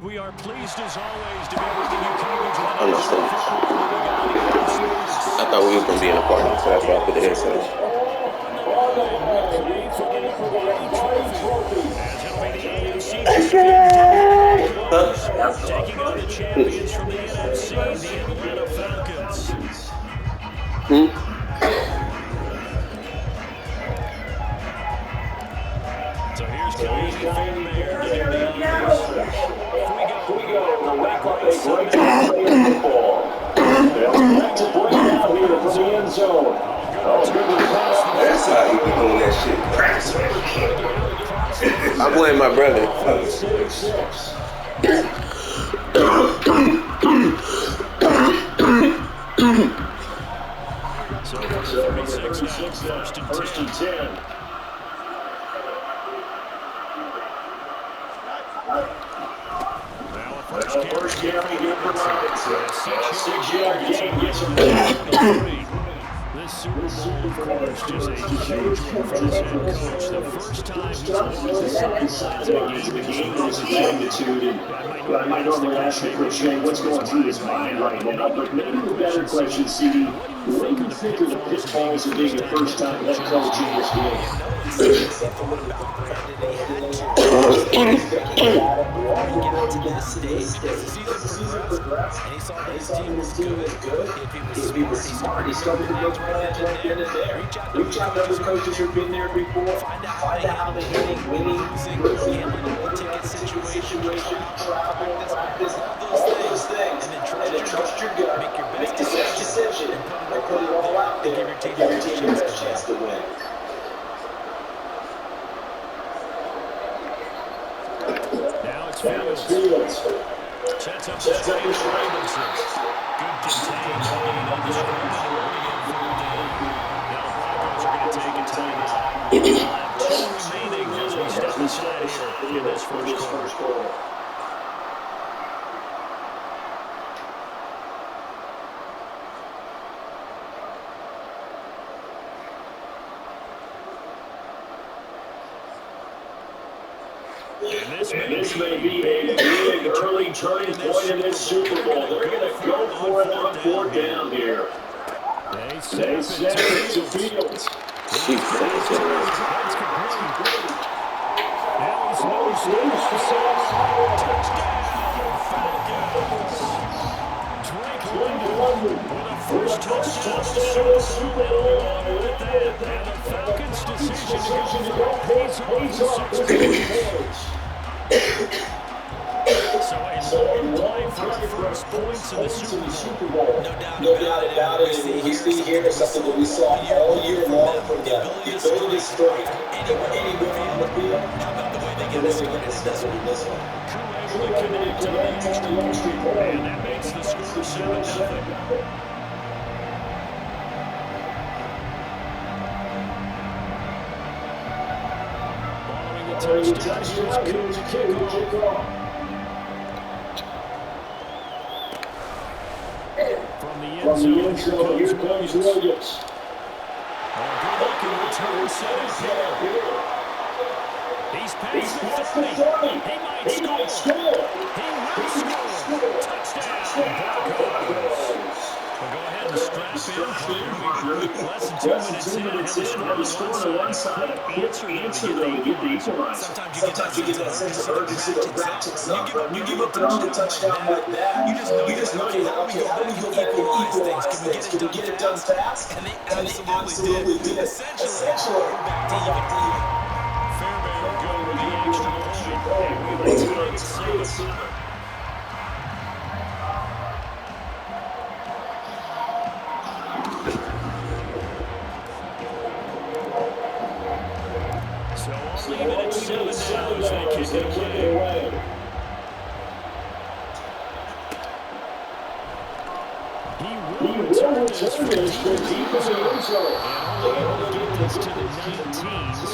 We are pleased as always to be bringing you coverage of I'm not saying. I thought we was gonna be in a party, so that's why I put the headset on. We play for the Lombardi Trophy, as it'll be the AFC taking on the champions from the NFC, the Atlanta Falcons. So here's Kylie Fairbairn to do the honors. We go to wrap up a great Sunday football. There's back to bring it out here from the end zone. That's how you be doing that shit. I blame my brother. So 36 now, first and 10. First carry here for Robinson. 6-yard gain gets him to 23. This Super Bowl, of course, just a huge one for this head coach. The first time he's walked the sidelines in a game of this magnitude. And I might normally ask you, Coach Shane, what's going through his mind right now? But maybe the better question, CD, what do you think of the pitfalls of being a first-time head coach in this game? And he saw that his team was good. If he was smart, he started to go right in there. Reach out to other coaches who've been there before. Find out how they handle winning, handling a ticket situation, travel, practice, all those things. And then trust your gut. Make your best decision. And put it all out there. Give your team the best chance to win. Now it's Fields. Sets up the Robinson. Good contain holding on the screen. Now the Broncos are going to take a timeout. Two remaining as we step aside here in this first quarter. And this may be a big turning point in this Super Bowl. They're going to go for it on fourth down here. They snap it to Fields. That's complete. Now he's loose. Touchdown, Falcons. Drake London with a first touchdown in the Super Bowl. Along with that, and the Falcons' decision to go pays off the 6 points. So a long play for the first points in the Super Bowl. No doubt about it. And we see here something that we saw all year long from them. The ability to strike anywhere on the field. How about the way they get this one? This one. Able to connect on the extra point, and that makes the score 7-0. Touchdown, here's kickoff. From the end zone, here comes Williams. A good-looking return set here. He's past the 30. He might score. He will score. Touchdown, Broncos. We'll go ahead and strap in. Less than 2 minutes in, have the score on one side. Answer though, to get the equalizer. Sometimes you get that sense of urgency that ratchets up. You give up a touchdown like that. You just know, okay, how do we go back and equalize things? Can we get it done fast? And they absolutely did. Essentially, back to even. Fairbairn go with the extra point. And we will take 7. So I'll leave it at 7 now as they kick it away. He will return this for the end zone. And only able to get this to the 19, so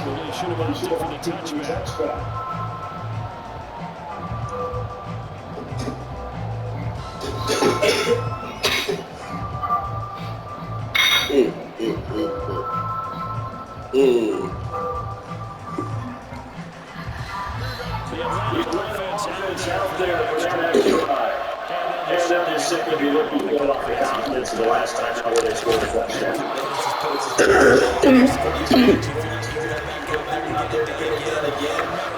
probably should have opted for the touchback. The Atlanta offense offense out there for that next drive. And now they're sick of you looking to build off the confidence of the last time out where they scored a touchdown.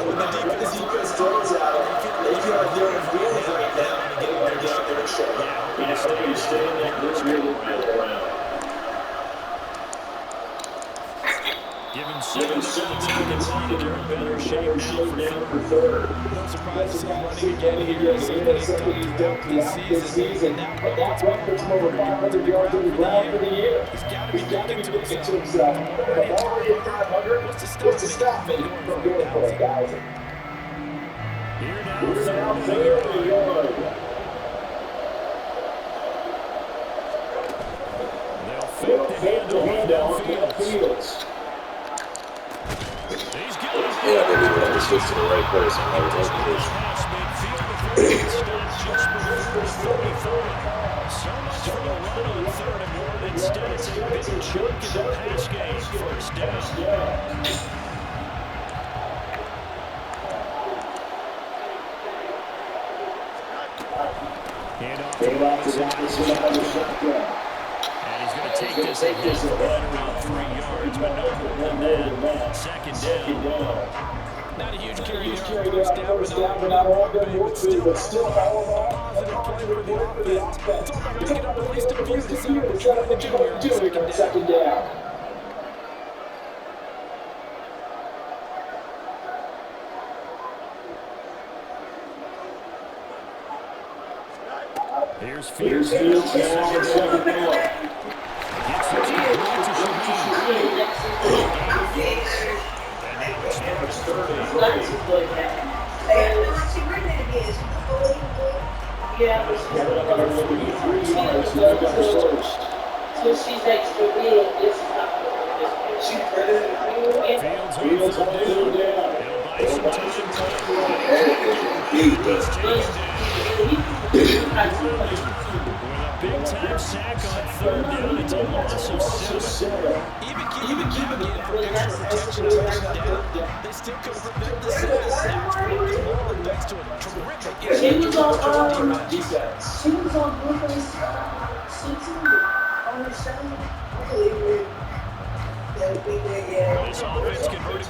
When the defense throws out, they feel like they're in feelings right now and they get out there and show it. Yeah, I hope you stay in that group here with me around. Given 7 seconds on it, they're in better shape now for third. No surprise to see him running again here. Something he's done throughout this season. And that run puts him over 500 yards on the ground for the year. He's got to be thinking to himself, I'm already at 500. What's to stop me from going for 1,000? Here now, third and yard. They'll fake the handoff to Fields. He's got it. Yeah, they didn't let me switch to the right person. I was hoping this. Just before 35. So much for the run on third and one. Instead, it's a big chunk in the pass game. First down. Handoff to Robinson on the shotgun. And he's going to take this ahead right around 3 yards, but no more than that. Second down. Not a huge carry there on first down, but not all good work, but still a positive play for the offense. It's all about picking up at least a few to see what we're trying to do here on second down. Here's Fields now on second down. Gets this complete to Shaheed. And now it's third and 3. Fields on third down. He'll buy some time. Big time sack on third down. It's a loss of 7. Even giving it for extra protection touchdown, they still could prevent the sack. That's worth more thanks to a terrific individual defense. She was on Brooklyn's season on the show. This offense converted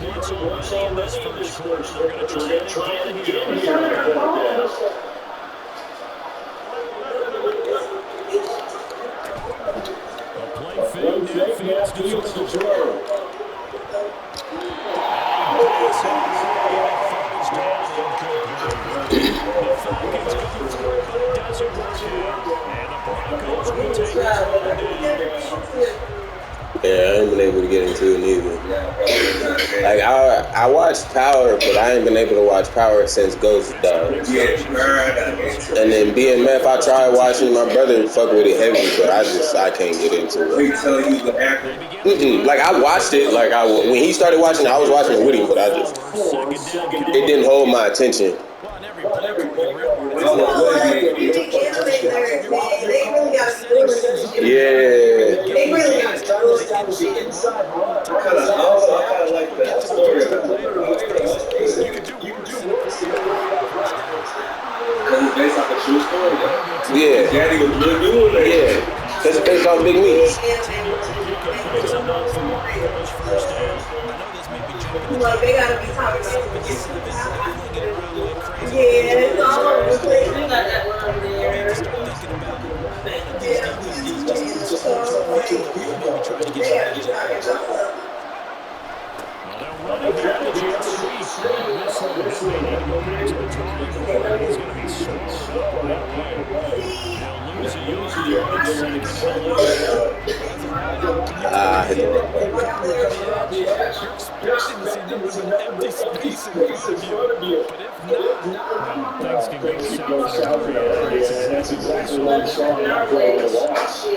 once already in this first quarter. They're going to try it again. Fields to throw. The Falcons go for it, but it doesn't work out. And the Broncos will take it. Yeah, I ain't been able to get into it neither. Like I watched Power, but I ain't been able to watch Power since Ghost died. And then BMF, I tried watching. My brother fuck with it heavy, but I can't get into it. Like I watched it, like when he started watching it, I was watching it with him, but it didn't hold my attention. Yeah. They really got to do it inside run. I kind of like that story. You can do worse. Because it's based off a true story, though. Yeah. Daddy was really doing that. Yeah. Because it's based off Big Meats. Like, they gotta be talking about it's all over the place. We got that one there. Hit the wrong button. Things can go south. That's exactly what we saw in our play with the loss.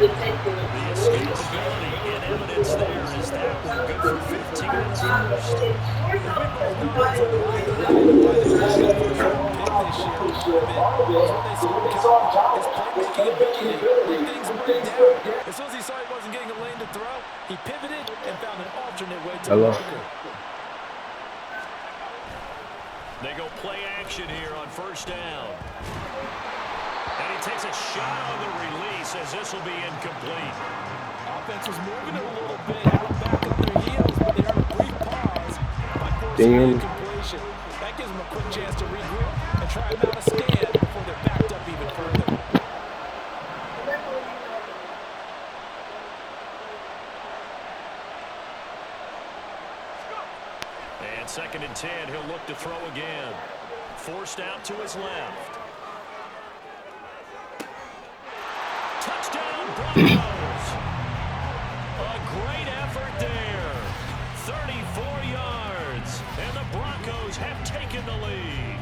The escapability in evidence there is that one good for 15 in the first. share part of it was when they saw him coming. His playmaking ability let things break down. As soon as he saw he wasn't getting a lane to throw, he pivoted and found an alternate way to the marker. They go play action here on first down. And he takes a shot on the release as this will be incomplete. Offense was moving it a little bit, had them back on their heels, but they had a brief pause by forcing an incompletion. That gives them a quick chance to regroup and try and mount a stand before they're backed up even further. And 2nd and 10, he'll look to throw again. Forced out to his left. Touchdown, Broncos. A great effort there. 34 yards. And the Broncos have taken the lead.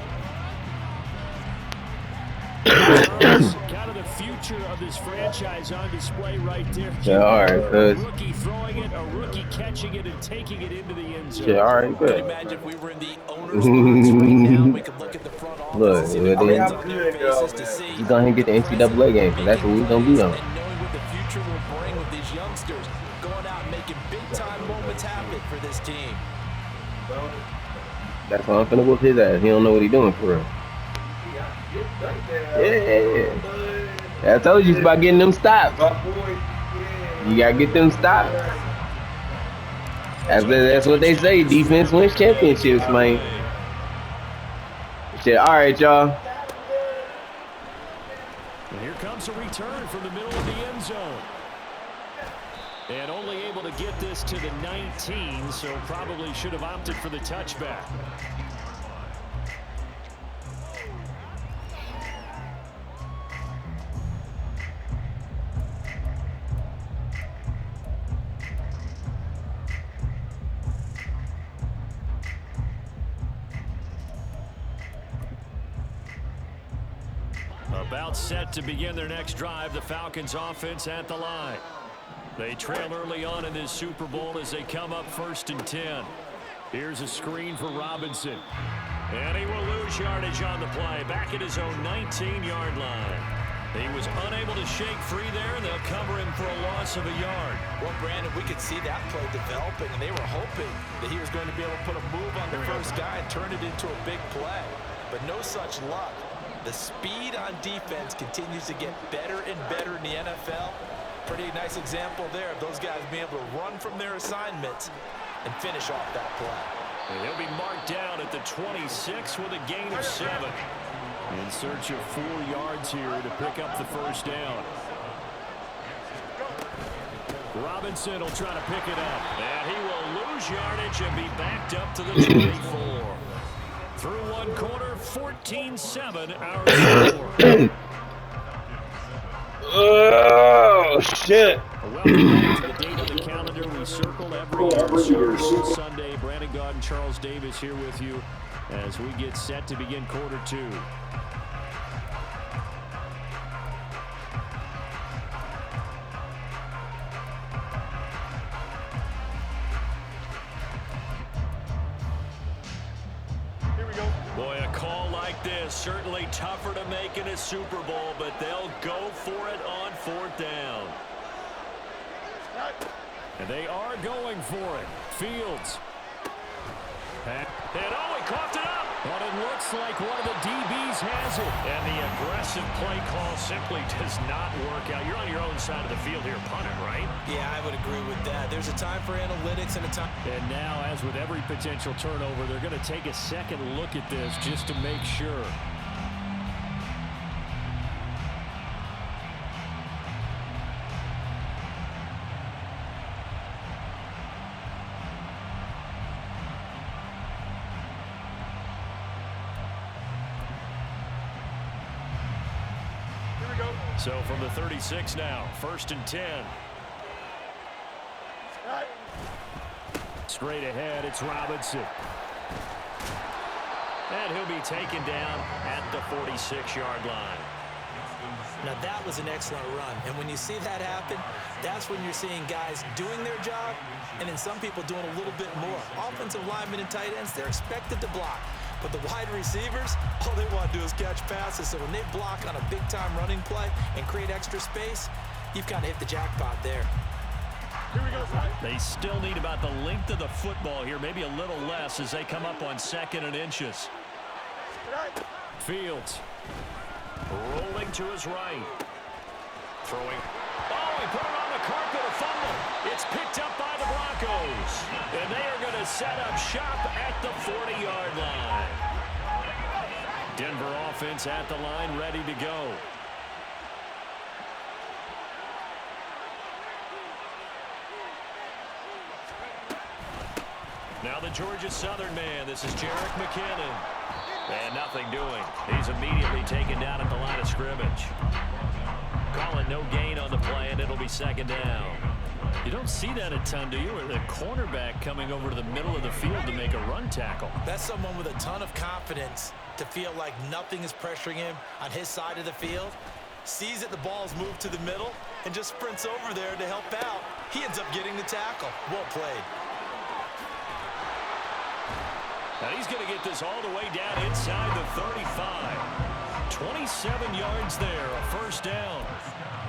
Kind of the future of this franchise on display right there. Yeah, all right, a rookie throwing it, a rookie catching it, and taking it into the end zone. Yeah, all right, good. Can you imagine if we were in the owner's box right now? We could look at the front office. Look, He's going to get the NCAA game, because that's what we're going to be on. And knowing what the future will bring with these youngsters going out and making big-time moments happen for this team. That's why I'm finna whoop his ass. He don't know what he's doing for real. Yeah. I told you it's about getting them stops. You gotta get them stops. That's what they say. Defense wins championships, man. Shit, all right, y'all. And here comes a return from the middle of the end zone. And only able to get this to the 19, so probably should have opted for the touchback. About set to begin their next drive, the Falcons offense at the line. They trail early on in this Super Bowl as they come up 1st and 10. Here's a screen for Robinson. And he will lose yardage on the play, back at his own 19-yard line. He was unable to shake free there, and they'll cover him for a loss of a yard. Well, Brandon, we could see that play developing, and they were hoping that he was going to be able to put a move on the first guy and turn it into a big play. But no such luck. The speed on defense continues to get better and better in the NFL. Pretty nice example there of those guys being able to run from their assignments and finish off that play. And he'll be marked down at the 26 with a gain of 7. In search of 4 yards here to pick up the first down. Robinson will try to pick it up. And he will lose yardage and be backed up to the 24. Through one quarter, 14-7, our score. Oh, shit. Welcome back to the date on the calendar we circle every year. Super Bowl Sunday. Brandon Gaud and Charles Davis here with you as we get set to begin quarter 2. Boy, a call like this, certainly tougher to make in a Super Bowl, but they'll go for it on 4th down. And they are going for it. Fields. And oh, he coughed it up. But it looks like one of the DBs has it. And the aggressive play call simply does not work out. You're on your own side of the field here, punt it, right? Yeah, I would agree with that. There's a time for analytics and a time. And now, as with every potential turnover, they're going to take a second look at this just to make sure. So from the 36 now, 1st and 10. Straight ahead, it's Robinson. And he'll be taken down at the 46-yard line. Now that was an excellent run, and when you see that happen, that's when you're seeing guys doing their job, and then some people doing a little bit more. Offensive linemen and tight ends, they're expected to block. But the wide receivers, all they want to do is catch passes. So when they block on a big-time running play and create extra space, you've kind of hit the jackpot there. Here we go. They still need about the length of the football here, maybe a little less as they come up on 2nd and inches. Fields rolling to his right. Throwing. Oh, he put it on the carpet, a fumble. It's picked up by the Broncos. And they are going to set up shop at the 40-yard line. Denver offense at the line, ready to go. Now the Georgia Southern man. This is Jerick McKinnon. And nothing doing. He's immediately taken down at the line of scrimmage. Calling no gain on the play, and it'll be 2nd down. You don't see that a ton, do you? Or the cornerback coming over to the middle of the field to make a run tackle. That's someone with a ton of confidence to feel like nothing is pressuring him on his side of the field. Sees that the ball's moved to the middle and just sprints over there to help out. He ends up getting the tackle. Well played. Now he's going to get this all the way down inside the 35. 27 yards there, a 1st down.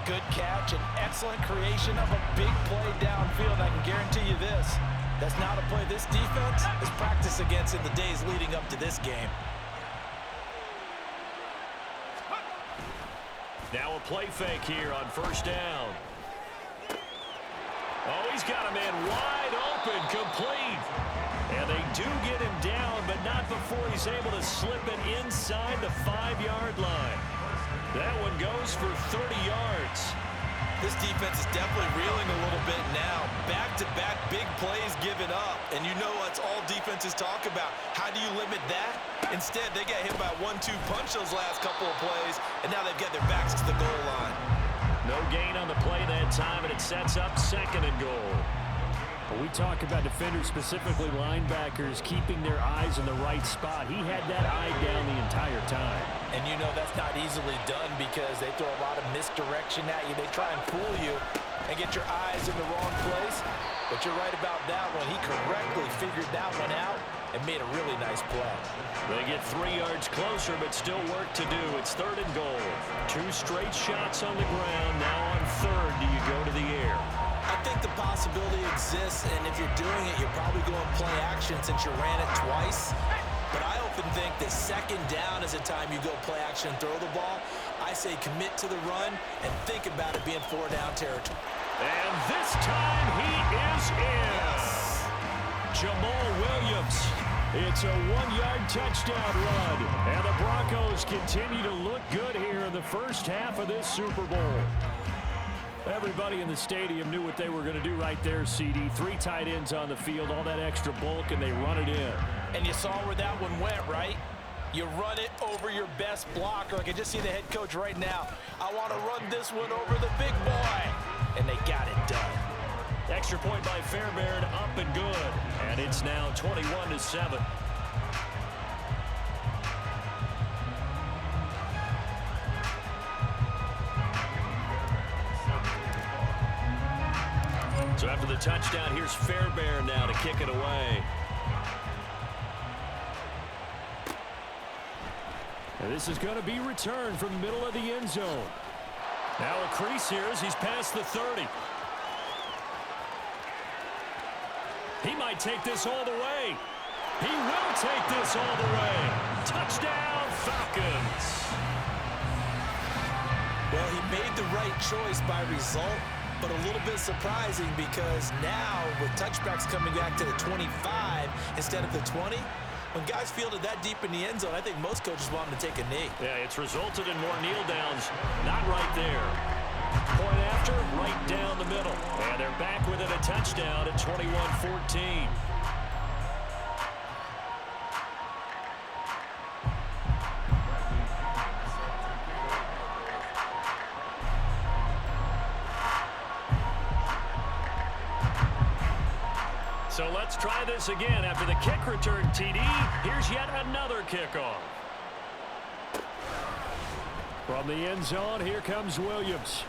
Good catch and excellent creation of a big play downfield. I can guarantee you this. That's not a play this defense is practiced against in the days leading up to this game. Now a play fake here on 1st down. Oh, he's got a man wide open, complete. And they do get him down, but not before he's able to slip it inside the 5-yard line. That one goes for 30 yards. This defense is definitely reeling a little bit now. Back-to-back big plays given up. And you know that's all defenses talk about. How do you limit that? Instead, they got hit by a 1-2 punch those last couple of plays, and now they've got their backs to the goal line. No gain on the play that time, and it sets up 2nd and goal. We talk about defenders, specifically linebackers, keeping their eyes in the right spot. He had that eye down the entire time. And you know that's not easily done because they throw a lot of misdirection at you. They try and fool you and get your eyes in the wrong place. But you're right about that one. He correctly figured that one out and made a really nice play. They get 3 yards closer, but still work to do. It's 3rd and goal. 2 straight shots on the ground. Now on 3rd, do you go to the air? I think the possibility exists, and if you're doing it, you're probably going play action since you ran it twice. But I often think that 2nd down is a time you go play action and throw the ball. I say commit to the run and think about it being 4-down territory. And this time he is in. Yes. Jamal Williams. It's a 1-yard touchdown run. And the Broncos continue to look good here in the first half of this Super Bowl. Everybody in the stadium knew what they were going to do right there, CD. 3 tight ends on the field, all that extra bulk, and they run it in. And you saw where that one went, right? You run it over your best blocker. I can just see the head coach right now. I want to run this one over the big boy. And they got it done. Extra point by Fairbairn, up and good. And it's now 21-7. So after the touchdown, here's Fairbairn now to kick it away. And this is going to be returned from the middle of the end zone. Now a crease here as he's past the 30. He might take this all the way. He will take this all the way. Touchdown, Falcons. Well, he made the right choice by result, but a little bit surprising because now with touchbacks coming back to the 25 instead of the 20, when guys fielded that deep in the end zone, I think most coaches want them to take a knee. Yeah, it's resulted in more kneel downs. Not right there. Point after, right down the middle. And they're back within a touchdown at 21-14. So let's try this again. After the kick return TD, here's yet another kickoff. From the end zone, here comes Williams.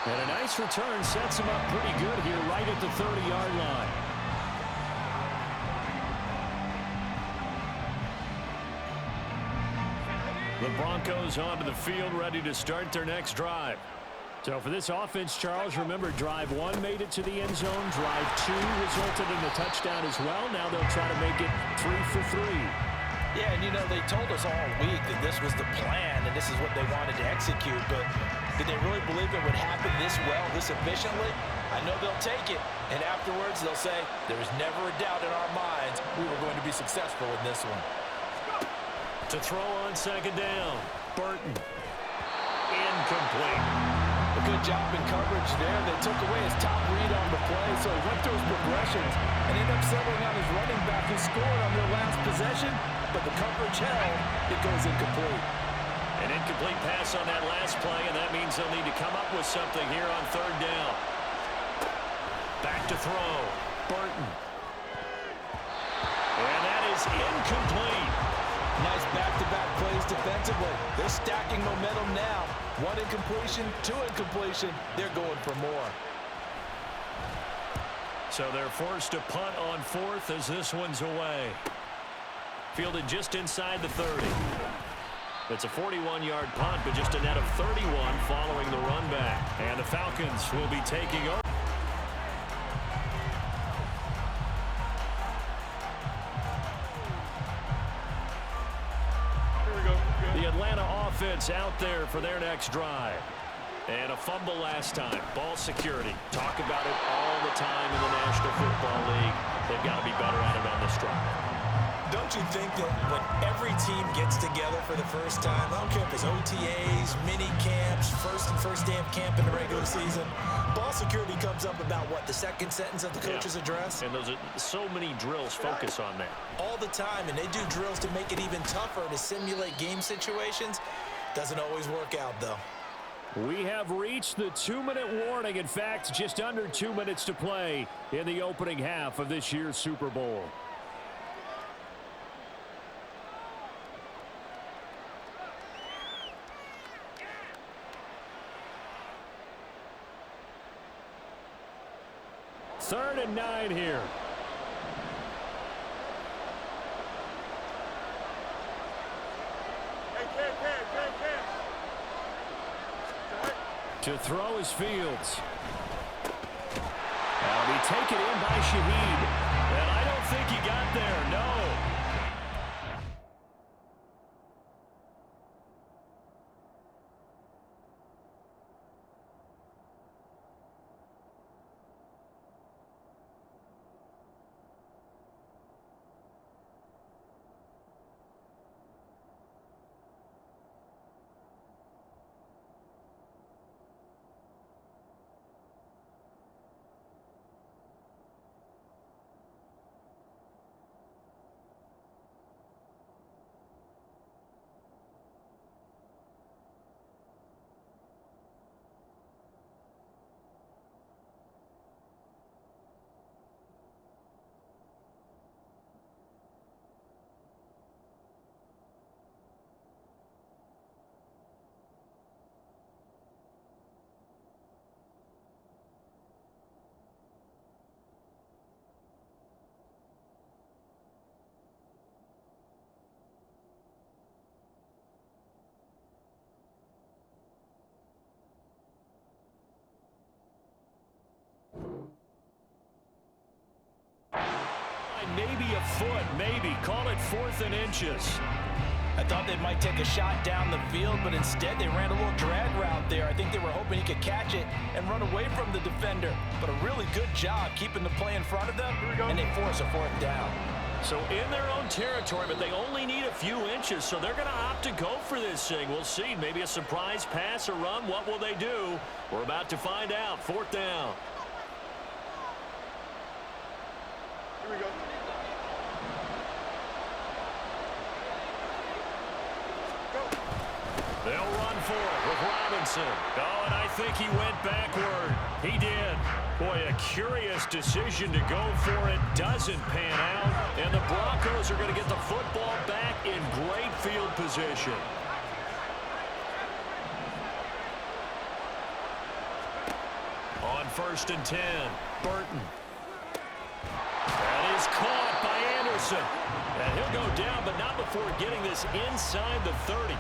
And a nice return sets him up pretty good here right at the 30-yard line. The Broncos onto the field, ready to start their next drive. So for this offense, Charles, remember, drive 1 made it to the end zone. Drive 2 resulted in a touchdown as well. Now they'll try to make it 3 for 3. Yeah, and they told us all week that this was the plan and this is what they wanted to execute, but did they really believe it would happen this well, this efficiently? I know they'll take it, and afterwards they'll say, there was never a doubt in our minds we were going to be successful in this one. To throw on second down, Burton. Incomplete. A good job in coverage there. They took away his top read on the play, so he went through his progressions and ended up settling on his running back who scored on their last possession, but the coverage held. It goes incomplete. An incomplete pass on that last play, and that means they'll need to come up with something here on third down. Back to throw, Burton. And that is incomplete. Nice back-to-back plays defensively. They're stacking momentum now. 1 incompletion, 2 incompletion. They're going for more. So they're forced to punt on 4th as this one's away. Fielded just inside the 30. It's a 41-yard punt, but just a net of 31 following the run back. And the Falcons will be taking over. The Atlanta offense out there for their next drive. And a fumble last time. Ball security. Talk about it all the time in the National Football League. They've got to be better at it on this drive. Don't you think that when every team gets together for the first time, I don't care if it's OTAs, mini camps, first day of camp in the regular season, ball security comes up about what, the second sentence of the coach's address? And those are so many drills focus on that. All the time, and they do drills to make it even tougher to simulate game situations. Doesn't always work out, though. We have reached the 2-minute warning. In fact, just under 2 minutes to play in the opening half of this year's Super Bowl. Third and 9 here. To throw is Fields. That'll be taken in by Shaheed. And I don't think he got there, no. Maybe a foot, maybe. Call it 4th and inches. I thought they might take a shot down the field, but instead they ran a little drag route there. I think they were hoping he could catch it and run away from the defender. But a really good job keeping the play in front of them, and they force a 4th down. So in their own territory, but they only need a few inches, so they're going to opt to go for this thing. We'll see. Maybe a surprise pass or run. What will they do? We're about to find out. 4th down. Here we go. They'll run for it with Robinson. Oh, and I think he went backward. He did. Boy, a curious decision to go for it. Doesn't pan out. And the Broncos are going to get the football back in great field position. On 1st and 10, Burton. That is caught by Anderson. And he'll go down, but not before getting this inside the 30.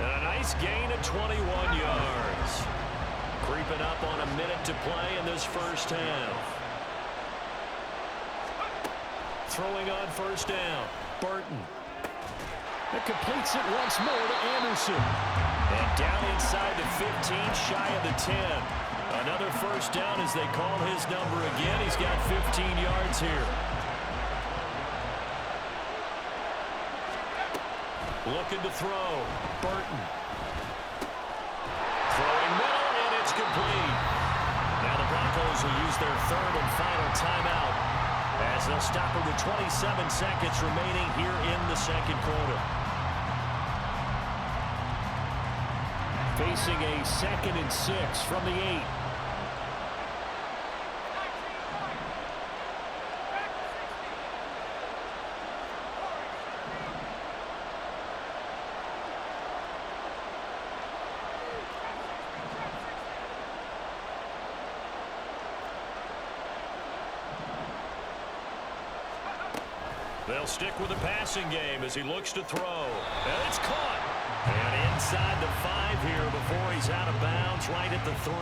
And a nice gain of 21 yards. Creeping up on a minute to play in this first half. Throwing on first down. Burton. It completes it once more to Anderson. And down inside the 15, shy of the 10. Another first down as they call his number again. He's got 15 yards here. Looking to throw. Burton. Throwing middle, and it's complete. Now the Broncos will use their third and final timeout as they'll stop it with 27 seconds remaining here in the second quarter. Facing a 2nd and 6 from the 8. They'll stick with the passing game as he looks to throw. And it's caught. And inside the 5 here before he's out of bounds, right at the 3.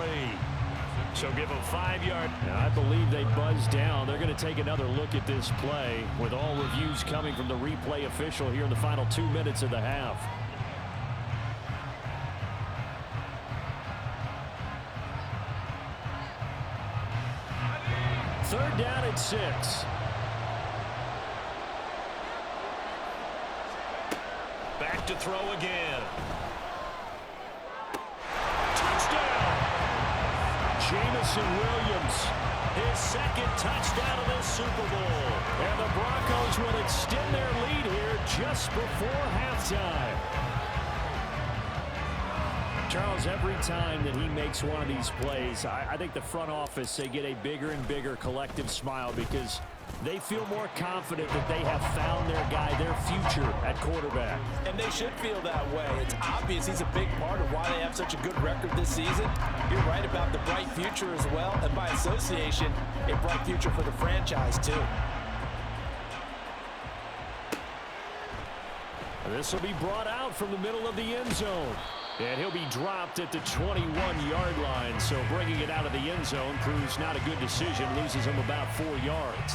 So give him 5 yards. I believe they buzzed down. They're going to take another look at this play with all reviews coming from the replay official here in the final 2 minutes of the half. Third down at 6. Back to throw again. Touchdown! Jamison Williams, his 2nd touchdown of this Super Bowl. And the Broncos will extend their lead here just before halftime. Charles, every time that he makes one of these plays, I think the front office, they get a bigger and bigger collective smile because they feel more confident that they have found their guy, their future at quarterback. And they should feel that way. It's obvious he's a big part of why they have such a good record this season. You're right about the bright future as well, and by association, a bright future for the franchise too. This will be brought out from the middle of the end zone. And he'll be dropped at the 21-yard line. So bringing it out of the end zone proves not a good decision. Loses him about 4 yards.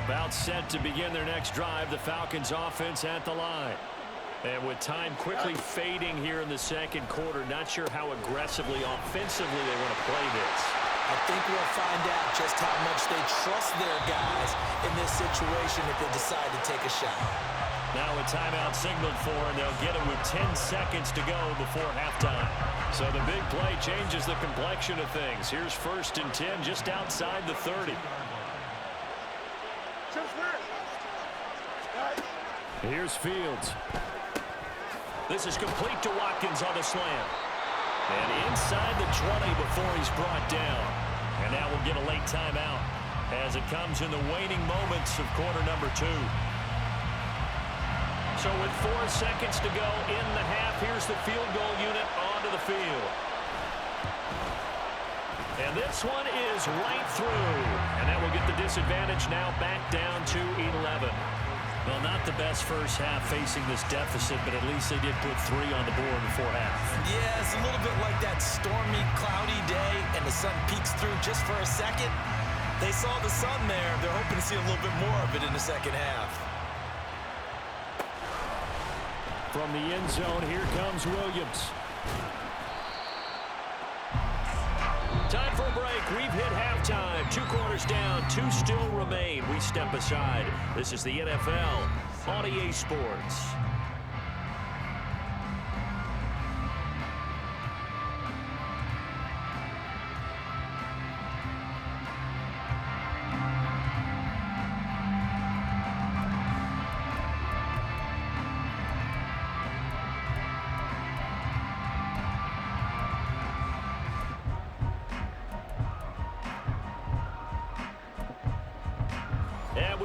About set to begin their next drive. The Falcons offense at the line. And with time quickly fading here in the second quarter, not sure how aggressively, offensively they want to play this. I think we'll find out just how much they trust their guys in this situation if they decide to take a shot. Now a timeout signaled for, and they'll get it with 10 seconds to go before halftime. So the big play changes the complexion of things. Here's 1st and 10 just outside the 30. Here's Fields. This is complete to Watkins on the slant. And inside the 20 before he's brought down. And now we'll get a late timeout as it comes in the waning moments of quarter number 2. So with 4 seconds to go in the half, here's the field goal unit onto the field. And this one is right through. And that will get the disadvantage now back down to 11. Well, not the best first half facing this deficit, but at least they did put 3 on the board before half. Yeah, it's a little bit like that stormy, cloudy day, and the sun peeks through just for a second. They saw the sun there. They're hoping to see a little bit more of it in the second half. From the end zone, here comes Williams. Time for a break. We've hit halftime. 2 quarters down, 2 still remain. We step aside. This is the NFL on EA Sports.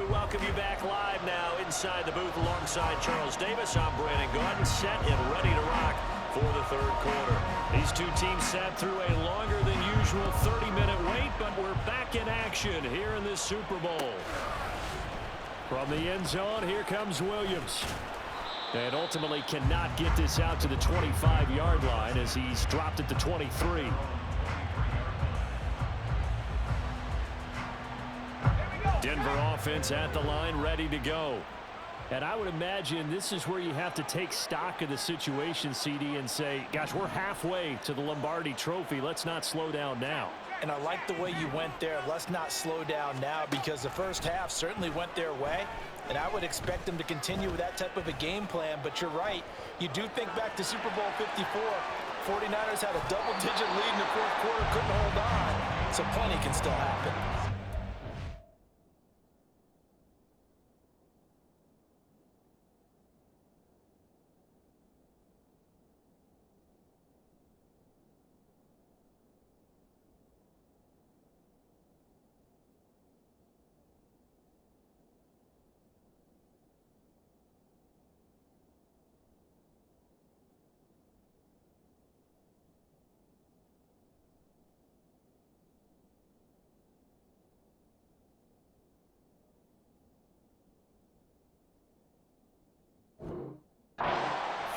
Welcome you back live now inside the booth alongside Charles Davis. I'm Brandon Gordon, set and ready to rock for the third quarter. These two teams sat through a longer than usual 30-minute wait, but we're back in action here in this Super Bowl. From the end zone, here comes Williams. And ultimately cannot get this out to the 25-yard line as he's dropped at the 23. Denver offense at the line, ready to go. And I would imagine this is where you have to take stock of the situation, CD, and say, gosh, we're halfway to the Lombardi Trophy. Let's not slow down now. And I like the way you went there. Let's not slow down now, because the first half certainly went their way. And I would expect them to continue with that type of a game plan. But you're right. You do think back to Super Bowl 54. 49ers had a double-digit lead in the fourth quarter, couldn't hold on. So plenty can still happen.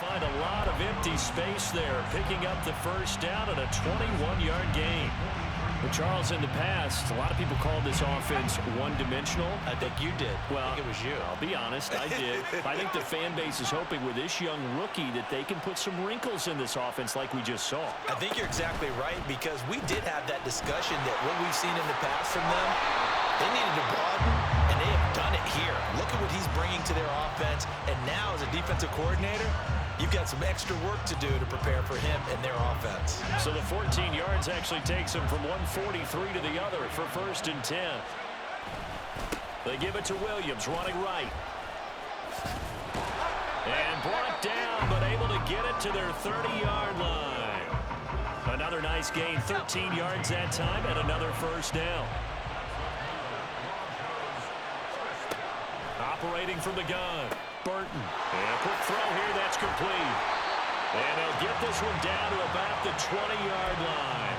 Find a lot of empty space there, picking up the first down at a 21-yard gain. But Charles, in the past, a lot of people called this offense one-dimensional. I think you did. Well, I think it was you. I'll be honest, I did. I think the fan base is hoping with this young rookie that they can put some wrinkles in this offense like we just saw. I think you're exactly right, because we did have that discussion that what we've seen in the past from them, they needed to broaden, and they have done it here. Look at what he's bringing to their offense, and now as a defensive coordinator, you've got some extra work to do to prepare for him and their offense. So the 14 yards actually takes him from 143 to the other for 1st and 10. They give it to Williams, running right. And brought down, but able to get it to their 30-yard line. Another nice gain, 13 yards that time, and another first down. Operating from the gun, Burton. And a quick throw here, that's complete. And they'll get this one down to about the 20-yard line.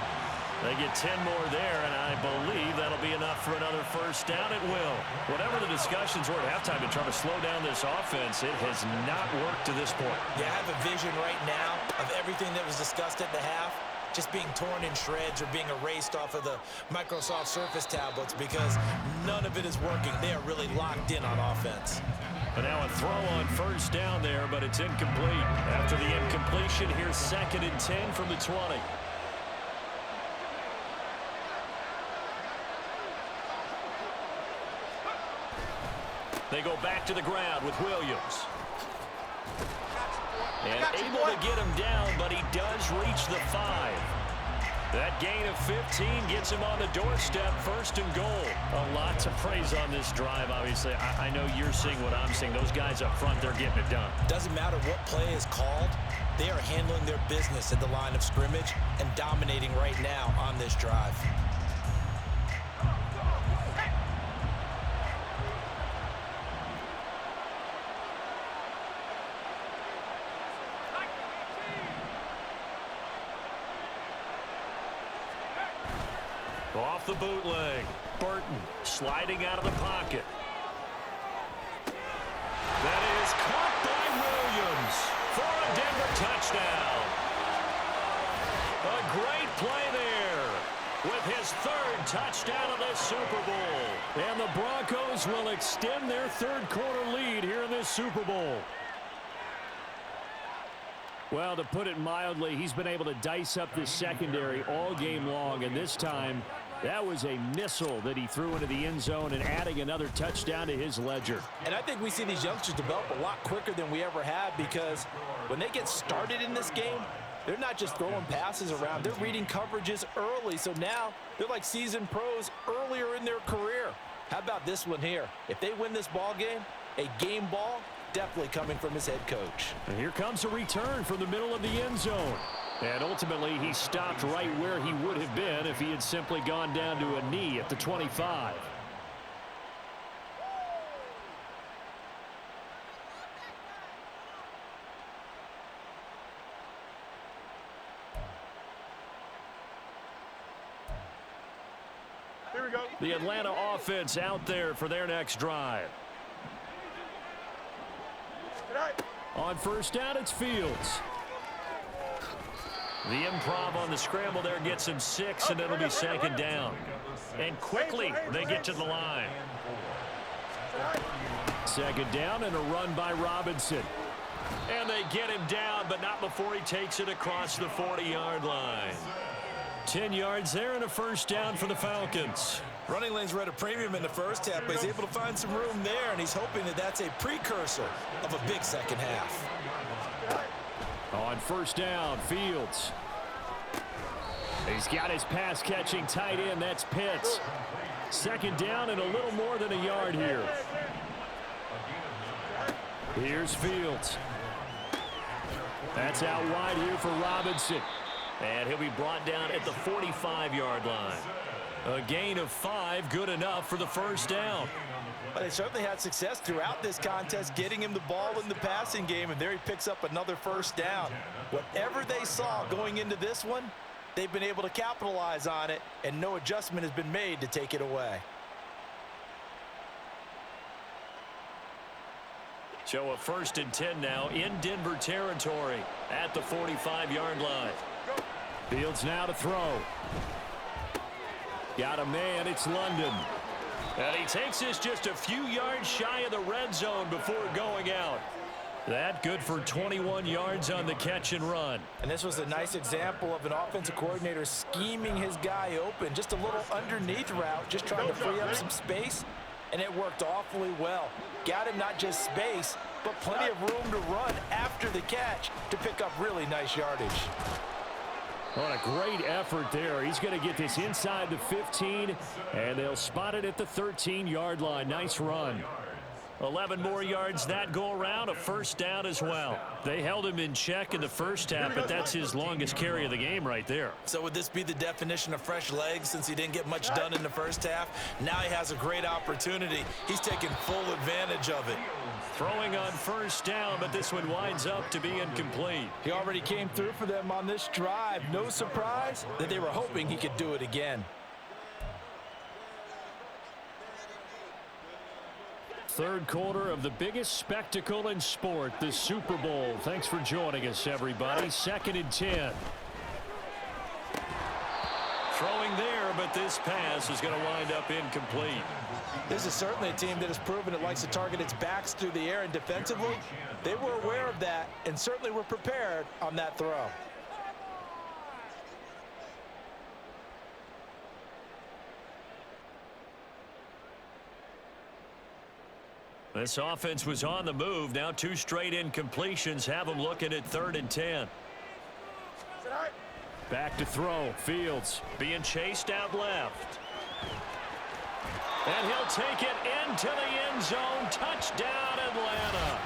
They get 10 more there, and I believe that'll be enough for another first down. It will. Whatever the discussions were at halftime to try to slow down this offense, it has not worked to this point. Yeah, I have a vision right now of everything that was discussed at the half just being torn in shreds or being erased off of the Microsoft Surface tablets, because none of it is working. They are really locked in on offense. But now a throw on first down there, but it's incomplete. After the incompletion, here's 2nd and 10 from the 20. They go back to the ground with Williams. And able to get him down, but he does reach the 5. That gain of 15 gets him on the doorstep, 1st and goal. A lot to praise on this drive, obviously. I know you're seeing what I'm seeing. Those guys up front, they're getting it done. Doesn't matter what play is called. They are handling their business at the line of scrimmage and dominating right now on this drive. Off the bootleg, Burton sliding out of the pocket. That is caught by Williams for a Denver touchdown. A great play there with his 3rd touchdown of this Super Bowl. And the Broncos will extend their 3rd quarter lead here in this Super Bowl. Well, to put it mildly, he's been able to dice up this secondary all game long, and this time that was a missile that he threw into the end zone and adding another touchdown to his ledger. And I think we see these youngsters develop a lot quicker than we ever have, because when they get started in this game, they're not just throwing passes around. They're reading coverages early, so now they're like seasoned pros earlier in their career. How about this one here? If they win this ball game, a game ball, definitely coming from his head coach. And here comes a return from the middle of the end zone. And ultimately, he stopped right where he would have been if he had simply gone down to a knee at the 25. The Atlanta offense out there for their next drive. On first down, it's Fields. The improv on the scramble there gets him 6, and it'll be second down. And quickly, they get to the line. Second down and a run by Robinson. And they get him down, but not before he takes it across the 40-yard line. 10 yards there and a first down for the Falcons. Running lanes were at a premium in the first half, but he's able to find some room there, and he's hoping that that's a precursor of a big second half. On first down, Fields. He's got his pass-catching tight end. That's Pitts. Second down and a little more than a yard here. Here's Fields. That's out wide here for Robinson. And he'll be brought down at the 45-yard line. A gain of 5, good enough for the first down. But they certainly had success throughout this contest, getting him the ball in the passing game, and there he picks up another first down. Whatever they saw going into this one, they've been able to capitalize on it, and no adjustment has been made to take it away. So a 1st and 10 now in Denver territory at the 45-yard line. Fields now to throw. Got a man, it's London. And he takes this just a few yards shy of the red zone before going out. That good for 21 yards on the catch and run. And this was a nice example of an offensive coordinator scheming his guy open. Just a little underneath route, just trying to free up some space, and it worked awfully well. Got him not just space, but plenty of room to run after the catch to pick up really nice yardage. What a great effort there. He's going to get this inside the 15, and they'll spot it at the 13-yard line. Nice run. 11 more yards that go around, a first down as well. They held him in check in the first half, but that's his longest carry of the game right there. So would this be the definition of fresh legs since he didn't get much done in the first half? Now he has a great opportunity. He's taking full advantage of it. Throwing on first down, but this one winds up to be incomplete. He already came through for them on this drive. No surprise that they were hoping he could do it again. Third quarter of the biggest spectacle in sport, the Super Bowl. Thanks for joining us, everybody. 2nd and 10. Throwing there, but this pass is going to wind up incomplete. This is certainly a team that has proven it likes to target its backs through the air, and defensively, they were aware of that and certainly were prepared on that throw. This offense was on the move. Now 2 straight incompletions have them looking at 3rd and 10. Back to throw. Fields being chased out left. And he'll take it into the end zone. Touchdown, Atlanta.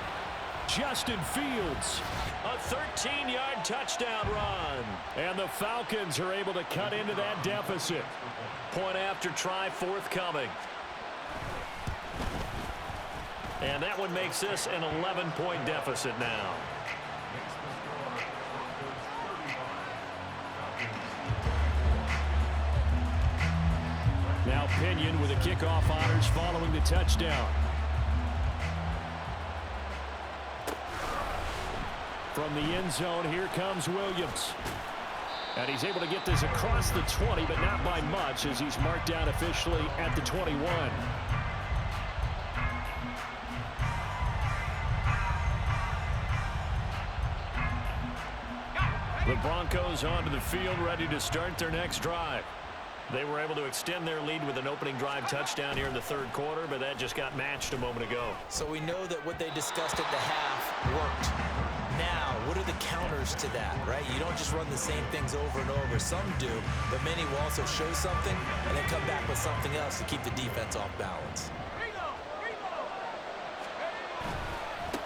Justin Fields, a 13-yard touchdown run. And the Falcons are able to cut into that deficit. Point after try forthcoming. And that one makes this an 11-point deficit now. Now Pinion with the kickoff honors following the touchdown. From the end zone, here comes Williams. And he's able to get this across the 20, but not by much as he's marked down officially at the 21. The Broncos onto the field, ready to start their next drive. They were able to extend their lead with an opening drive touchdown here in the 3rd quarter, but that just got matched a moment ago. So we know that what they discussed at the half worked. Now, what are the counters to that, right? You don't just run the same things over and over. Some do, but many will also show something and then come back with something else to keep the defense off balance.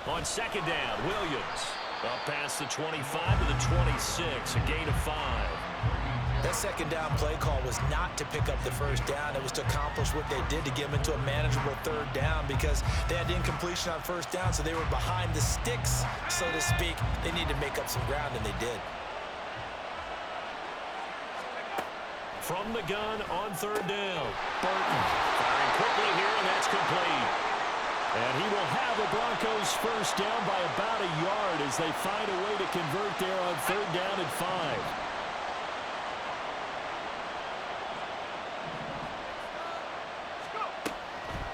On 2nd down, Williams. Up past the 25 to the 26, a gain of 5. That 2nd down play call was not to pick up the first down. It was to accomplish what they did to get them into a manageable 3rd down because they had incompletion on first down, so they were behind the sticks, so to speak. They needed to make up some ground, and they did. From the gun on third down. Burton firing quickly here, and that's complete. And he will have the Broncos first down by about a yard as they find a way to convert there on third down and 5.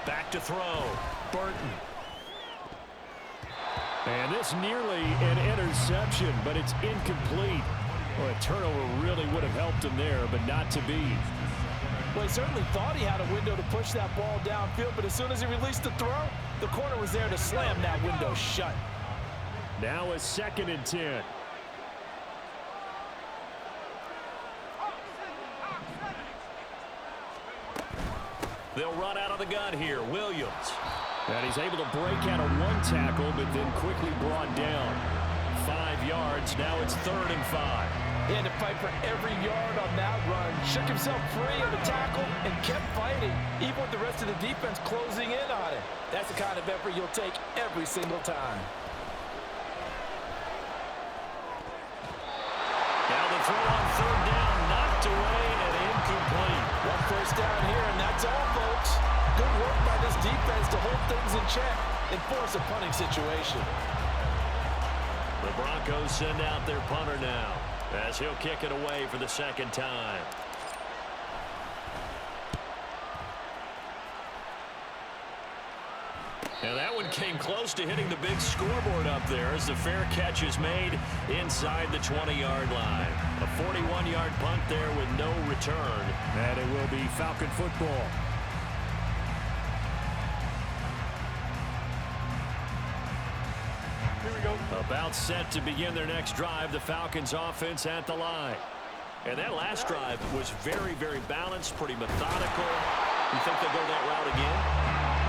Back to throw. Burton. And this nearly an interception, but it's incomplete. Well, a turnover really would have helped him there, but not to be. Well, he certainly thought he had a window to push that ball downfield, but as soon as he released the throw, the corner was there to slam that window shut. Now a 2nd and 10. They'll run out of the gun here. Williams. And he's able to break out of one tackle, but then quickly brought down. 5 yards. Now it's 3rd and 5. He had to fight for every yard on that run. Shook himself free of the tackle and kept fighting, even with the rest of the defense closing in on him. That's the kind of effort you'll take every single time. Now the throw on 3rd down, knocked away and incomplete. One first down here, and that's all, folks. Good work by this defense to hold things in check and force a punting situation. The Broncos send out their punter now, as he'll kick it away for the 2nd time. And that one came close to hitting the big scoreboard up there as the fair catch is made inside the 20-yard line. A 41-yard punt there with no return. And it will be Falcon football. About set to begin their next drive, the Falcons offense at the line. And that last drive was very, very balanced, pretty methodical. You think they'll go that route again?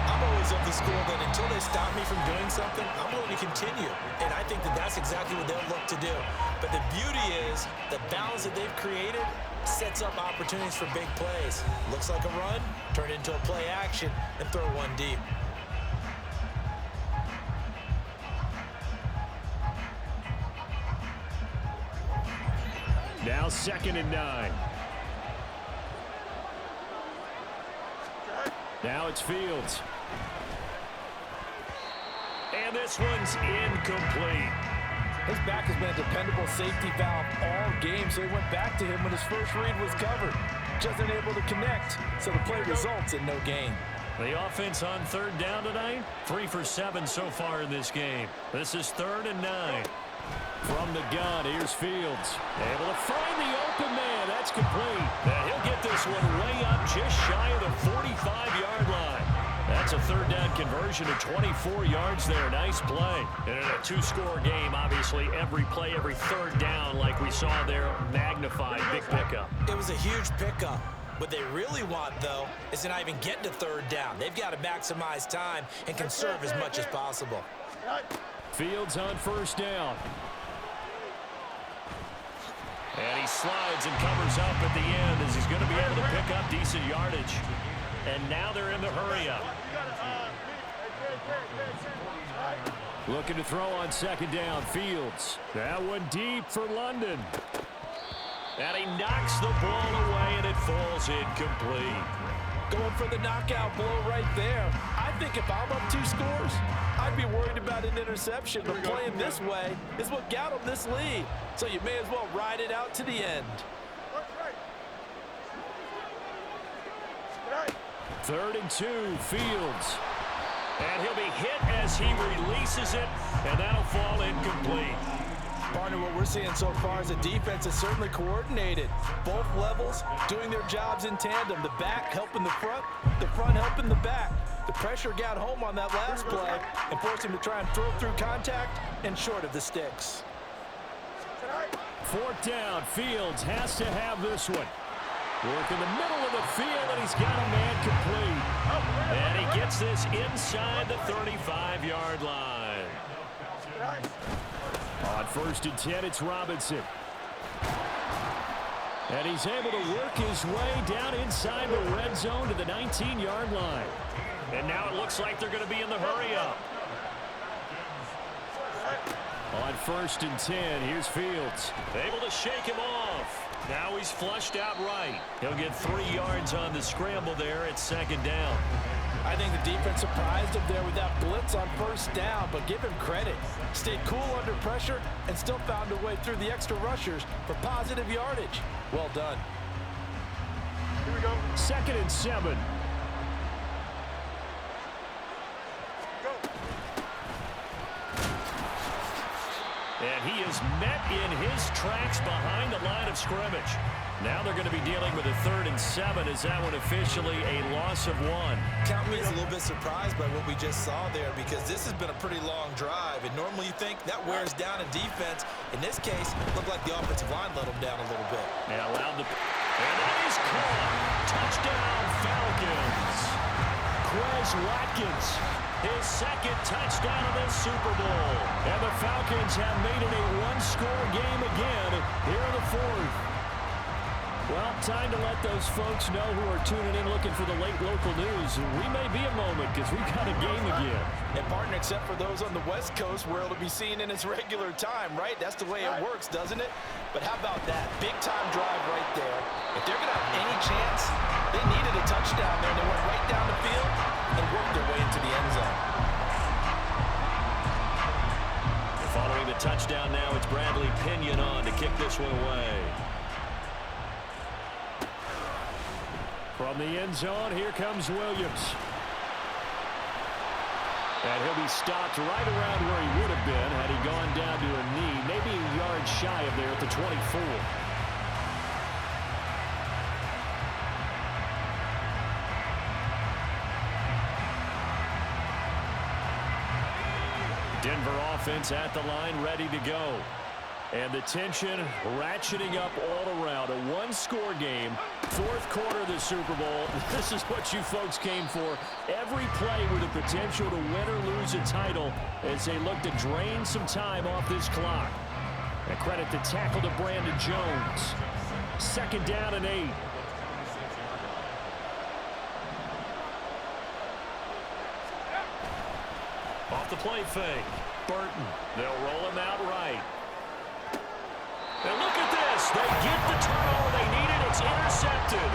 I'm always of the school that until they stop me from doing something, I'm willing to continue. And I think that that's exactly what they'll look to do. But the beauty is the balance that they've created sets up opportunities for big plays. Looks like a run, turn it into a play action, and throw one deep. Now 2nd and 9. Now it's Fields. And this one's incomplete. His back has been a dependable safety valve all game, so he went back to him when his first read was covered. Just unable to connect, so the play results in no gain. The offense on 3rd down tonight, 3 for 7 so far in this game. This is 3rd and 9. From the gun, here's Fields. Able to find the open man. That's complete. And he'll get this one way up just shy of the 45-yard line. That's a 3rd down conversion of 24 yards there. Nice play. And in a 2-score game, obviously, every play, every 3rd down, like we saw there, magnified. Big pickup. It was a huge pickup. What they really want, though, is to not even get to 3rd down. They've got to maximize time and conserve as much as possible. Fields on 1st down. And he slides and covers up at the end as he's going to be able to pick up decent yardage. And now they're in the hurry-up. Looking to throw on 2nd down, Fields. That one deep for London. And he knocks the ball away, and it falls incomplete. Going for the knockout blow right there. I think if I'm up 2 scores, I'd be worried about an interception, but playing this way is what got him this lead. So you may as well ride it out to the end. 3rd and 2, Fields. And he'll be hit as he releases it, and that'll fall incomplete. Partner, what we're seeing so far is the defense is certainly coordinated. Both levels doing their jobs in tandem. The back helping the front helping the back. The pressure got home on that last play and forced him to try and throw through contact and short of the sticks. 4th down, Fields has to have this one. Work in the middle of the field, and he's got a man complete. And he gets this inside the 35-yard line. On 1st and 10, it's Robinson. And he's able to work his way down inside the red zone to the 19-yard line. And now it looks like they're going to be in the hurry-up. On 1st and 10, here's Fields. Able to shake him off. Now he's flushed out right. He'll get 3 yards on the scramble there at 2nd down. I think the defense surprised him there with that blitz on 1st down, but give him credit. Stayed cool under pressure and still found a way through the extra rushers for positive yardage. Well done. Here we go. 2nd and 7. And he is met in his tracks behind the line of scrimmage. Now they're going to be dealing with a 3rd and 7. Is that one officially a loss of 1? Count me as a little bit surprised by what we just saw there, because this has been a pretty long drive. And normally you think that wears down a defense. In this case, it looked like the offensive line let them down a little bit. And allowed the... And that is caught. Touchdown, Falcons. Quez Watkins, his 2nd touchdown of the Super Bowl. And the Falcons have made it a 1-score game again here in the 4th. Well, time to let those folks know who are tuning in looking for the late local news. We may be a moment because we've got a game again. And partner, except for those on the West Coast where it'll be seen in its regular time, right? That's the way it works, doesn't it? But how about that? Big-time drive right there. If they're going to have any chance, they needed a touchdown there. They went right down the field and worked their way into the end zone. Following the touchdown now, it's Bradley Pinion on to kick this one away. From the end zone, here comes Williams. And he'll be stopped right around where he would have been had he gone down to a knee, maybe a yard shy of there at the 24. Denver offense at the line, ready to go. And the tension ratcheting up all around. A 1-score game, 4th quarter of the Super Bowl. This is what you folks came for. Every play with the potential to win or lose a title as they look to drain some time off this clock. And credit the tackle to Brandon Jones. 2nd down and 8. Off the play fake. Burton. They'll roll him out right. And look at this. They get the turnover they needed. It's intercepted.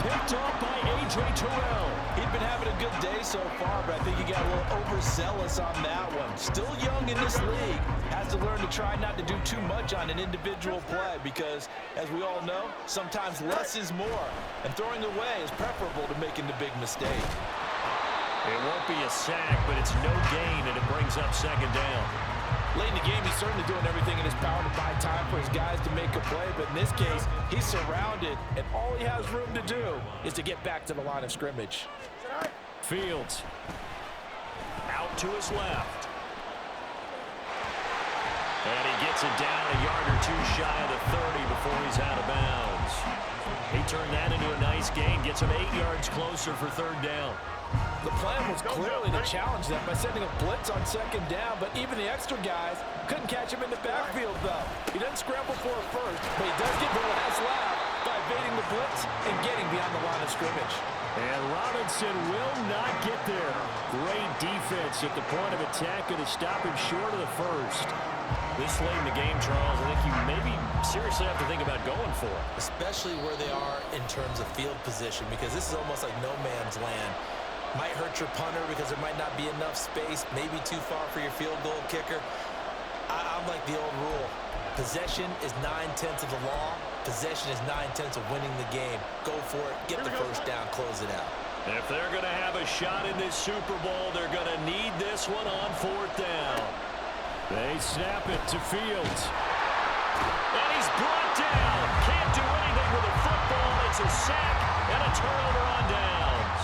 Picked up by A.J. Terrell. He'd been having a good day so far, but I think he got a little overzealous on that one. Still young in this league. Has to learn to try not to do too much on an individual play because, as we all know, sometimes less is more. And throwing away is preferable to making the big mistake. It won't be a sack, but it's no gain, and it brings up 2nd down. Late in the game, he's certainly doing everything in his power to buy time for his guys to make a play. But in this case, he's surrounded, and all he has room to do is to get back to the line of scrimmage. Fields. Out to his left. And he gets it down a yard or 2 shy of the 30 before he's out of bounds. He turned that into a nice gain, gets him 8 yards closer for 3rd down. The plan was clearly to challenge them by sending a blitz on 2nd down, but even the extra guys couldn't catch him in the backfield, though. He doesn't scramble for it first, but he does get the last laugh by evading the blitz and getting beyond the line of scrimmage. And Robinson will not get there. Great defense at the point of attack, going to stop him short of the 1st. This late in the game, Charles, I think you maybe seriously have to think about going for it. Especially where they are in terms of field position, because this is almost like no man's land. Might hurt your punter because there might not be enough space, maybe too far for your field goal kicker. I'm like the old rule. Possession is 9/10 of the law. Possession is 9/10 of winning the game. Go for it. Get the 1st down. Close it out. If they're going to have a shot in this Super Bowl, they're going to need this one on 4th down. They snap it to Fields. And he's brought down. Can't do anything with a football. It's a sack and a turnover on downs.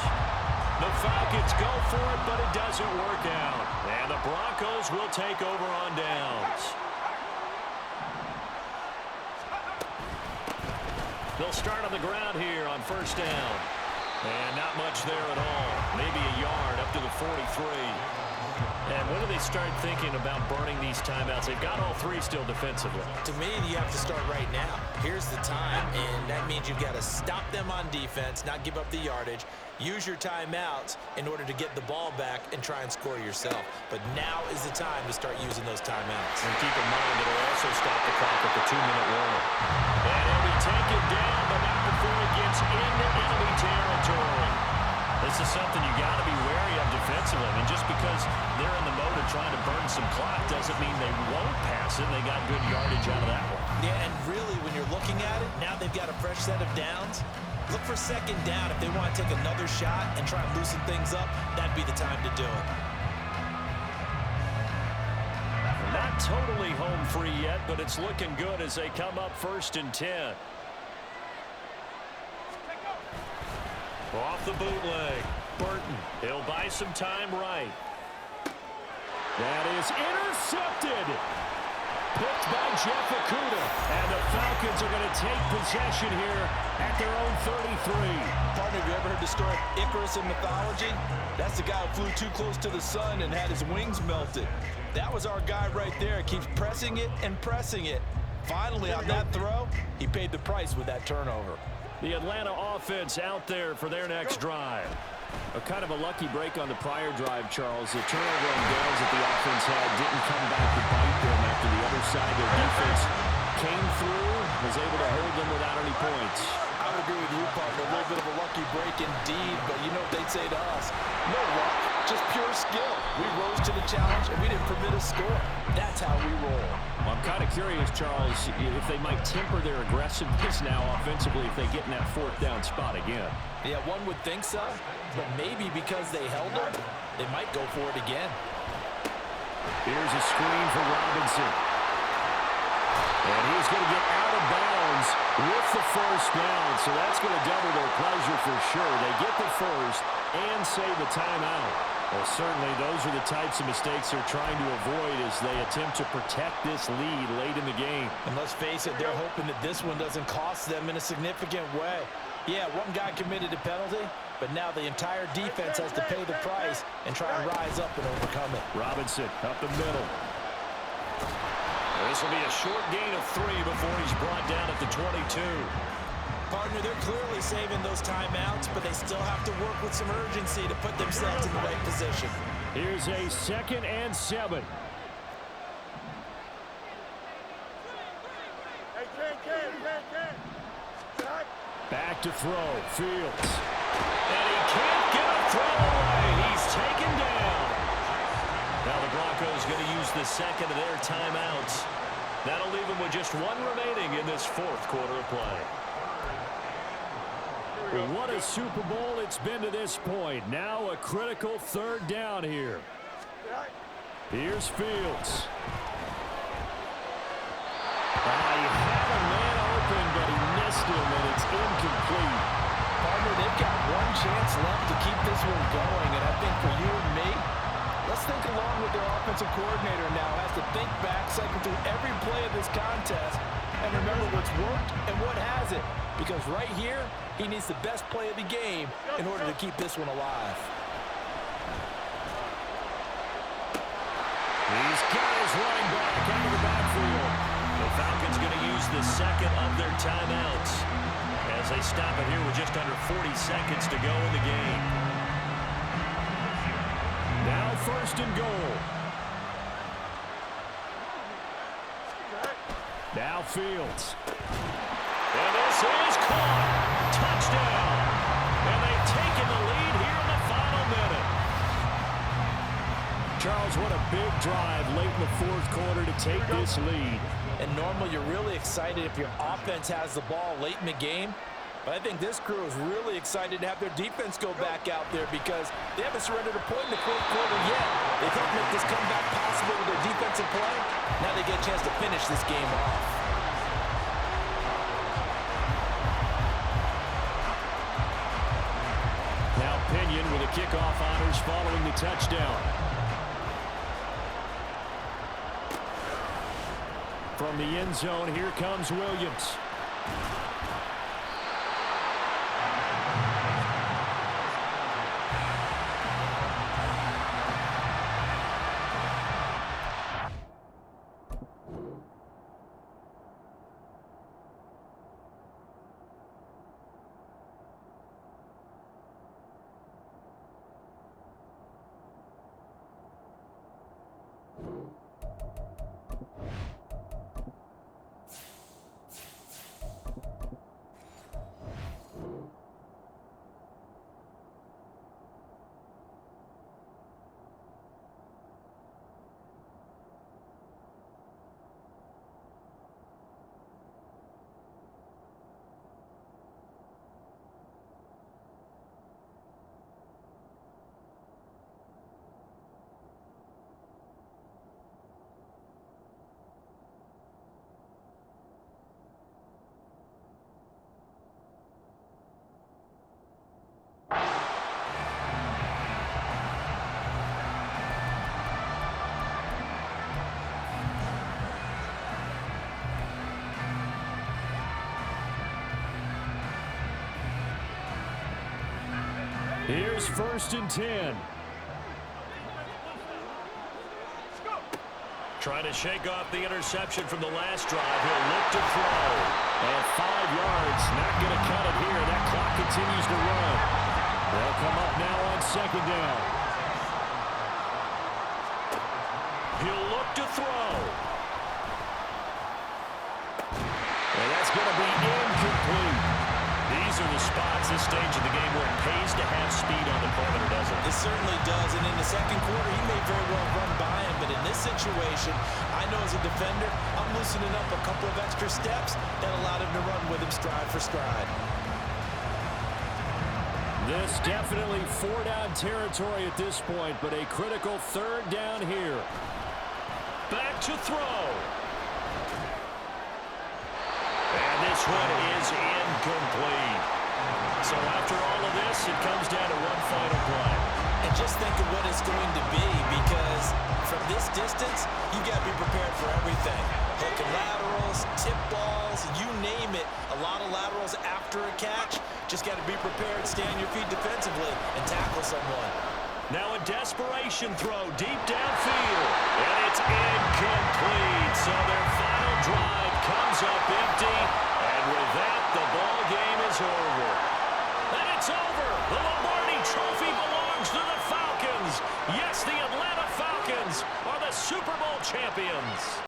The Falcons go for it, but it doesn't work out. And the Broncos will take over on downs. They'll start on the ground here on 1st down. And not much there at all. Maybe a yard up to the 43. And when do they start thinking about burning these timeouts? They've got all 3 still defensively. To me, you have to start right now. Here's the time, and that means you've got to stop them on defense, not give up the yardage. Use your timeouts in order to get the ball back and try and score yourself. But now is the time to start using those timeouts. And keep in mind, it'll also stop the clock at the 2-minute warning. And he'll be into enemy territory. This is something you got to be wary of defensively. I mean, just because they're in the mode of trying to burn some clock doesn't mean they won't pass it. They got good yardage out of that one. Yeah, and really, when you're looking at it, now they've got a fresh set of downs. Look for second down. If they want to take another shot and try and loosen things up, that'd be the time to do it. Not totally home free yet, but it's looking good as they come up 1st and 10. Off the bootleg. Burton. He'll buy some time right. That is intercepted. Picked by Jeff Okudah. And the Falcons are going to take possession here at their own 33. Partner, have you ever heard the story of Icarus in mythology? That's the guy who flew too close to the sun and had his wings melted. That was our guy right there. Keeps pressing it and pressing it. Finally, on that throw, he paid the price with that turnover. The Atlanta offense out there for their next drive. A kind of a lucky break on the prior drive, Charles. The turnover on downs that the offense had didn't come back to bite them after the other side. Their defense came through, was able to hold them without any points. I would agree with you, partner. A little bit of a lucky break indeed, but you know what they'd say to us? No luck, just pure skill. We rose to the challenge, and we didn't permit a score. That's how we roll. Well, I'm kind of curious, Charles, if they might temper their aggressiveness now offensively if they get in that 4th down spot again. Yeah, one would think so, but maybe because they held them, they might go for it again. Here's a screen for Robinson. And he's going to get out of bounds with the 1st down, so that's going to double their pleasure for sure. They get the 1st and save the timeout. Well, certainly those are the types of mistakes they're trying to avoid as they attempt to protect this lead late in the game. And let's face it, they're hoping that this one doesn't cost them in a significant way. Yeah, one guy committed a penalty, but now the entire defense has to pay the price and try and rise up and overcome it. Robinson up the middle. This will be a short gain of 3 before he's brought down at the 22. Partner, they're clearly saving those timeouts, but they still have to work with some urgency to put themselves in the right position. Here's a 2nd and 7. Back to throw. Fields. And he can't get a throw away. He's taken down. Now the Broncos going to use the 2nd of their timeouts. That'll leave them with just 1 remaining in this 4th quarter of play. What a Super Bowl it's been to this point. Now a critical 3rd down here. Here's Fields. He had a man open, but he missed him, and it's incomplete. Partner, they've got 1 chance left to keep this one going, and I think for you and me, let's think along with their offensive coordinator now. Has to think back, cycle through every play of this contest, and remember what's worked and what hasn't. Because right here, he needs the best play of the game in order to keep this one alive. He's got his running back out of the backfield. The Falcons going to use the 2nd of their timeouts as they stop it here with just under 40 seconds to go in the game. Now 1st and goal. Now Fields. And this is caught. Touchdown. And they've taken the lead here in the final minute. Charles, what a big drive late in the 4th quarter to take this lead. And normally you're really excited if your offense has the ball late in the game. But I think this crew is really excited to have their defense go back out there because they haven't surrendered a point in the 4th quarter yet. They helped make this comeback possible with their defensive play. Now they get a chance to finish this game off. Now Pinion with the kickoff honors following the touchdown. From the end zone, here comes Williams. Here's 1st and 10. Trying to shake off the interception from the last drive. He'll look to throw. And 5 yards. Not going to cut it here. That clock continues to run. They'll come up now on 2nd down. He'll look to throw. And that's going to be incomplete. These are the spots this stage of the game where it pays to have speed on the perimeter, doesn't it? It certainly does, and in the second quarter, he may very well run by him, but in this situation, I know as a defender, I'm loosening up a couple of extra steps that allowed him to run with him stride for stride. This definitely 4-down territory at this point, but a critical 3rd down here. Back to throw. And this one is incomplete. So after all of this, it comes down to one final play. And just think of what it's going to be, because from this distance, you got to be prepared for everything. Hook and laterals, tip balls, you name it. A lot of laterals after a catch. Just got to be prepared, stay on your feet defensively, and tackle someone. Now a desperation throw deep downfield. And it's incomplete.